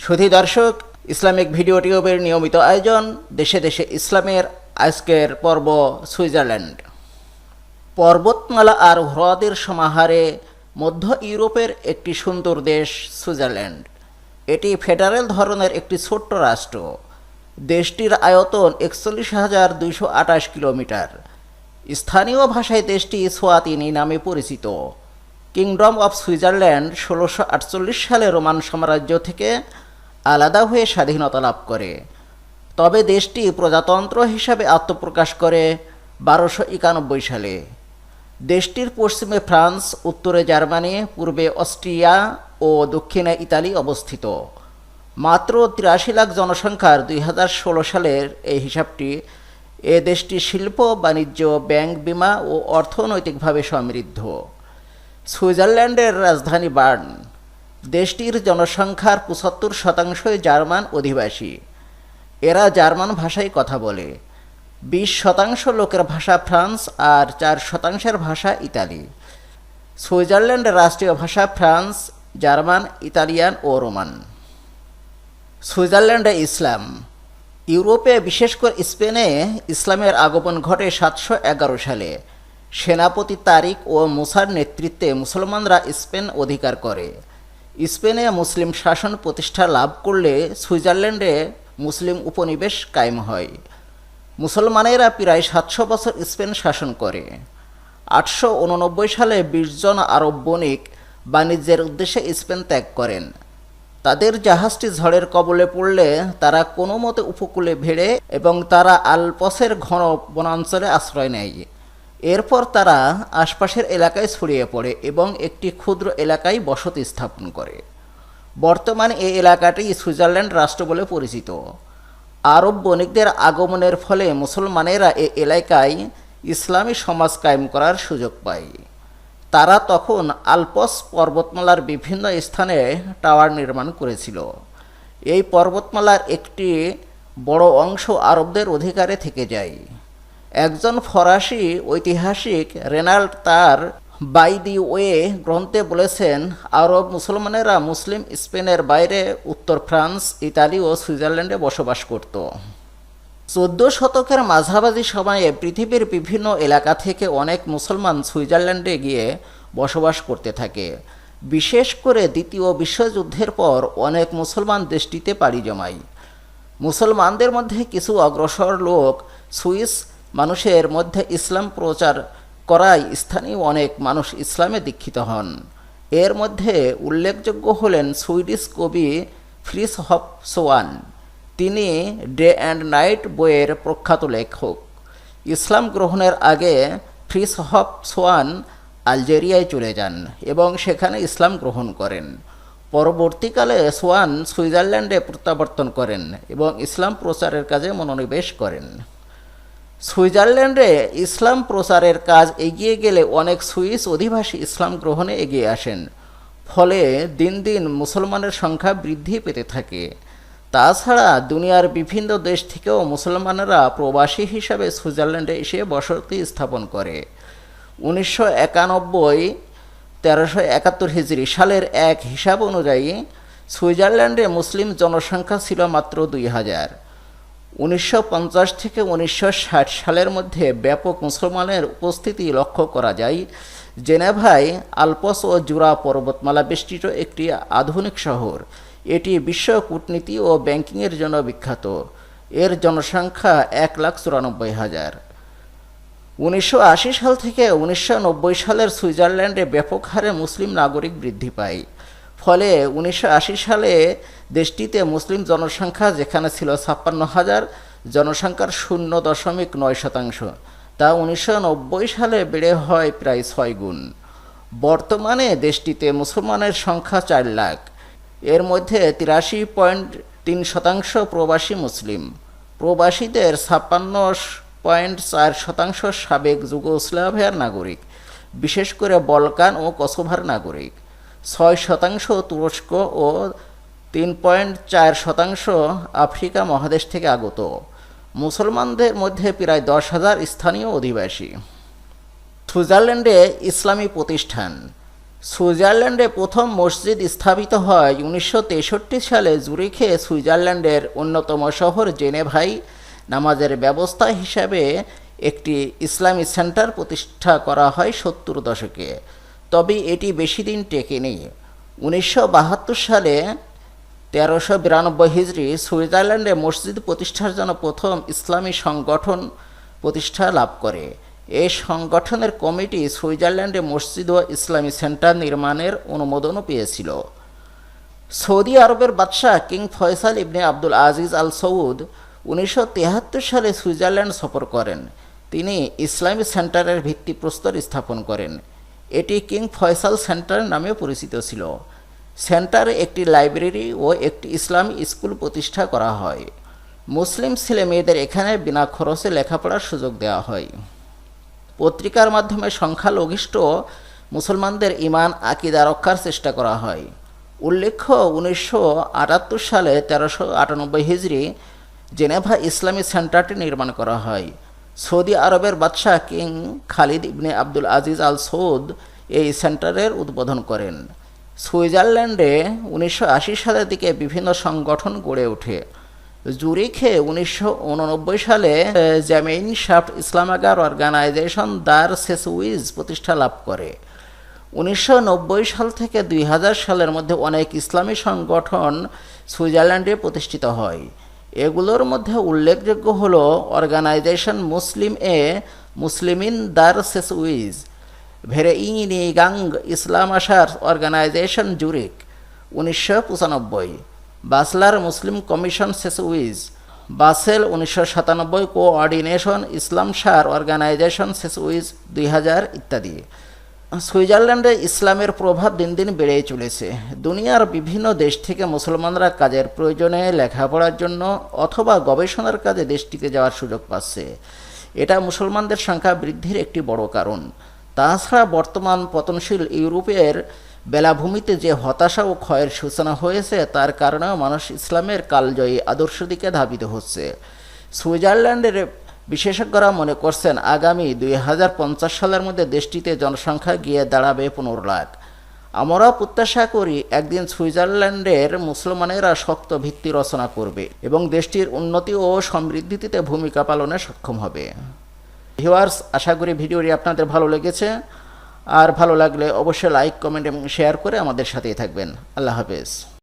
সুধী দর্শক, Islamic video টিউবের নিয়মিত আয়োজন দেশে দেশে ইসলামের আজকের পর্ব সুইজারল্যান্ড। পর্বতমালা আর হ্রদের সমাহারে মধ্য ইউরোপের একটি সুন্দর দেশ সুইজারল্যান্ড। এটি ফেডারেল ধরনের একটি ছোট্ট রাষ্ট্র। দেশটির আয়তন ৪১,২২৮ কিলোমিটার। স্থানীয় ভাষায় দেশটি সোয়াতিনি নামে পরিচিত। কিংডম অফ সুইজারল্যান্ড ১৬৪৮ সালে রোমান সাম্রাজ্য থেকে আলাদা হয়ে স্বাধীনতা লাভ করে, তবে দেশটি প্রজাতন্ত্র হিসাবে আত্মপ্রকাশ করে ১২৯১ সালে। দেশটির পশ্চিমে ফ্রান্স, উত্তরে জার্মানি, পূর্বে অস্ট্রিয়া ও দক্ষিণে ইতালি অবস্থিত। মাত্র ৮৩ লাখ জনসংখ্যার ২০১৬ সালের এই হিসাবটি এ দেশটি শিল্প, বাণিজ্য, ব্যাংক, বিমা ও অর্থনৈতিকভাবে সমৃদ্ধ। সুইজারল্যান্ডের রাজধানী বার্ন। দেশটির জনসংখ্যার ৭৫% জার্মান অধিবাসী। এরা জার্মান ভাষায় কথা বলে। ২০% লোকের ভাষা ফ্রান্স আর ৪% ভাষা ইতালি। সুইজারল্যান্ডের রাষ্ট্রীয় ভাষা ফ্রান্স, জার্মান, ইতালিয়ান ও রোমান। সুইজারল্যান্ডে ইসলাম। ইউরোপে, বিশেষ করে স্পেনে ইসলামের আগমন ঘটে ৭১১ সালে। সেনাপতি তারিক ও মুসার নেতৃত্বে মুসলমানরা স্পেন অধিকার করে। স্পেনে মুসলিম শাসন প্রতিষ্ঠা লাভ করলে সুইজারল্যান্ডে মুসলিম উপনিবেশ কায়েম হয়। মুসলমানেরা প্রায় ৭০০ বছর স্পেন শাসন করে। ৮৮৯ সালে ২০ জন আরব বণিক বাণিজ্যের উদ্দেশ্যে স্পেন ত্যাগ করেন। তাদের জাহাজটি ঝড়ের কবলে পড়লে তারা কোনো মতে উপকূলে ভিড়ে এবং তারা আলপসের ঘন বনাঞ্চলে আশ্রয় নেয়। এরপর তারা আশপাশের এলাকায় ছড়িয়ে পড়ে এবং একটি ক্ষুদ্র এলাকায় বসতি স্থাপন করে। বর্তমানে এই এলাকাটি সুইজারল্যান্ড রাষ্ট্র বলে পরিচিত। আরব বণিকদের আগমনের ফলে মুসলমানেরা এই এলাকায় ইসলামী সমাজ কায়েম করার সুযোগ পায়। তারা তখন আলপস পর্বতমালার বিভিন্ন স্থানে টাওয়ার নির্মাণ করেছিল। এই পর্বতমালার একটি বড় অংশ আরবদের অধিকারে থেকে যায়। একজন ফরাসি ঐতিহাসিক রেনাল্ড তার বাই দি ওয়ে গ্রন্থে বলেছেন, আরব মুসলমানেরা মুসলিম স্পেনের বাইরে উত্তর ফ্রান্স, ইতালি ও সুইজারল্যান্ডে বসবাস করত। ১৪ শতকের মাঝামাঝি সময়ে পৃথিবীর বিভিন্ন এলাকা থেকে অনেক মুসলমান সুইজারল্যান্ডে গিয়ে বসবাস করতে থাকে। বিশেষ করে দ্বিতীয় বিশ্বযুদ্ধের পর অনেক মুসলমান দেশটিতে পাড়ি জমায়। মুসলমানদের মধ্যে কিছু অগ্রসর লোক সুইস মানুষের মধ্যে ইসলাম প্রচার করায় স্থানীয় অনেক মানুষ ইসলামে দীক্ষিত হন। এর মধ্যে উল্লেখযোগ্য হলেন সুইডিশ কবি ফ্রিস হফ সোয়ান। তিনি ডে অ্যান্ড নাইট বইয়ের প্রখ্যাত লেখক। ইসলাম গ্রহণের আগে ফ্রিস হফ সোয়ান আলজেরিয়ায় চলে যান এবং সেখানে ইসলাম গ্রহণ করেন। পরবর্তীকালে সোয়ান সুইজারল্যান্ডে প্রত্যাবর্তন করেন এবং ইসলাম প্রচারের কাজে মনোনিবেশ করেন। সুইজারল্যান্ডে ইসলাম প্রচারের কাজ এগিয়ে গেলে অনেক সুইস অধিবাসী ইসলাম গ্রহণে এগিয়ে আসেন। ফলে দিন দিন মুসলমানের সংখ্যা বৃদ্ধি পেতে থাকে। তাছাড়া দুনিয়ার বিভিন্ন দেশ থেকেও মুসলমানেরা প্রবাসী হিসাবে সুইজারল্যান্ডে এসে বসতি স্থাপন করে। ১৯৯১-১৩৭১ হিজরি সালের এক হিসাব অনুযায়ী সুইজারল্যান্ডে মুসলিম জনসংখ্যা ছিল মাত্র ২,০০০। ১৯৫০ থেকে ১৯৬০ সালের মধ্যে ব্যাপক মুসলমানের উপস্থিতি লক্ষ্য করা যায়। জেনেভায় আলপস ও জুরা পর্বতমালা বেষ্টিত একটি আধুনিক শহর। এটি বিশ্ব কূটনীতি ও ব্যাংকিংয়ের জন্য বিখ্যাত। এর জনসংখ্যা ১,৯৪,০০০। ১৯৮০ সাল থেকে ১৯৯০ সালের সুইজারল্যান্ডে ব্যাপক হারে মুসলিম নাগরিক বৃদ্ধি পায়। ফলে ১৯৮০ সালে দেশটিতে মুসলিম জনসংখ্যা যেখানে ছিল ৫৬,০০০, জনসংখ্যার ০.৯%, তা ১৯৯০ সালে বেড়ে হয় প্রায় ৬ গুণ। বর্তমানে দেশটিতে মুসলমানের সংখ্যা ৪ লাখ। এর মধ্যে ৮৩.৩% প্রবাসী মুসলিম। প্রবাসীদের ৫৬.৪% সাবেক যুগোস্লাভিয়ার নাগরিক, বিশেষ করে বলকান ও কসোভার নাগরিক। ৬% তুরস্ক ও ৩.৪% আফ্রিকা মহাদেশ থেকে আগত। মুসলমানদের মধ্যে প্রায় ১০,০০০ স্থানীয় অধিবাসী। সুইজারল্যান্ডে ইসলামী প্রতিষ্ঠান। সুইজারল্যান্ডে প্রথম মসজিদ স্থাপিত হয় 1963 সালে জুরিখে। সুইজারল্যান্ডের অন্যতম শহর জেনেভায় নামাজের ব্যবস্থা হিসাবে একটি ইসলামী সেন্টার প্রতিষ্ঠা করা হয় 70 দশকে, তবে এটি বেশি দিন টেকেনি। 1972 সালে 1392 হিজরি সুইজারল্যান্ডে মসজিদ প্রতিষ্ঠার জন্য প্রথম ইসলামী সংগঠন প্রতিষ্ঠা লাভ করে। এই সংগঠনের কমিটি সুইজারল্যান্ডে মসজিদ ও ইসলামী সেন্টার নির্মাণের অনুমোদনও পেয়েছিল। সৌদি আরবের বাদশাহ কিং ফয়সাল ইবনে আব্দুল আজিজ আল সৌদ 1973 সালে সুইজারল্যান্ড সফর করেন। তিনি ইসলামী সেন্টারের ভিত্তিপ্রস্তর স্থাপন করেন। এটি কিং ফয়সাল সেন্টার নামে পরিচিত ছিল। সেন্টারে একটি লাইব্রেরি ও একটি ইসলামী স্কুল প্রতিষ্ঠা করা হয়। মুসলিম ছেলে মেয়েদের এখানে বিনা খরচে লেখাপড়ার সুযোগ দেওয়া হয়। পত্রিকার মাধ্যমে সংখ্যালঘিষ্ঠ মুসলমানদের ঈমান আকিদা রক্ষার চেষ্টা করা হয়। উল্লেখ্য, 1978 সালে 1398 হিজরি জেনেভা ইসলামী সেন্টারটি নির্মাণ করা হয়। সৌদি আরবের বাদশাহ কিং খালিদ ইবনে আব্দুল আজিজ আল সৌদ এই সেন্টারের উদ্বোধন করেন। সুইজারল্যান্ডে 1980 সালের দিকে বিভিন্ন সংগঠন গড়ে ওঠে। জুরিখে 1989 সালে জেমেইনশাফট ইসলামাগার অর্গানাইজেশন দার সেসউইজ প্রতিষ্ঠা লাভ করে। 1990 সাল থেকে 2000 সালের মধ্যে অনেক ইসলামী সংগঠন সুইজারল্যান্ডে প্রতিষ্ঠিত হয়। এগুলোর মধ্যে উল্লেখযোগ্য হল অর্গানাইজেশন মুসলিমিন দার সেসউইজ, ভেরেইনিগাং ইসলাম আশার অর্গানাইজেশন জুরিক 1995, বাসলার মুসলিম কমিশন সেসউইজ বাসেল 1997, কোঅর্ডিনেশন ইসলাম শার অর্গানাইজেশন সেসউইজ 2000 ইত্যাদি। সুইজারল্যান্ডে ইসলামের প্রভাব দিন দিন বেড়েই চলেছে। দুনিয়ার বিভিন্ন দেশ থেকে মুসলমানরা কাজের প্রয়োজনে, লেখাপড়ার জন্য অথবা গবেষণার কাজে দেশটিতে যাওয়ার সুযোগ পাচ্ছে। এটা মুসলমানদের সংখ্যা বৃদ্ধির একটি বড় কারণ। তাছাড়া বর্তমান পতনশীল ইউরোপের বেলাভূমিতে যে হতাশা ও ক্ষয়ের সূচনা হয়েছে, তার কারণেও মানুষ ইসলামের কালজয়ী আদর্শ দিকে ধাবিত হচ্ছে। সুইজারল্যান্ডের বিশেষজ্ঞরা মনে করছেন আগামী 2050 সালের মধ্যে দেশটিতে জনসংখ্যা গিয়ে দাঁড়াবে 15 লাখ। আমরা প্রত্যাশা করি একদিন সুইজারল্যান্ডের মুসলমানেরা শক্ত ভিত্তি রচনা করবে এবং দেশটির উন্নতি ও সমৃদ্ধিতে ভূমিকা পালনে সক্ষম হবে। ভিউয়ার্স, আশা করি ভিডিওটি আপনাদের ভালো লেগেছে। আর ভালো লাগলে অবশ্যই লাইক, কমেন্ট এবং শেয়ার করে আমাদের সাথেই থাকবেন। আল্লাহ হাফেজ।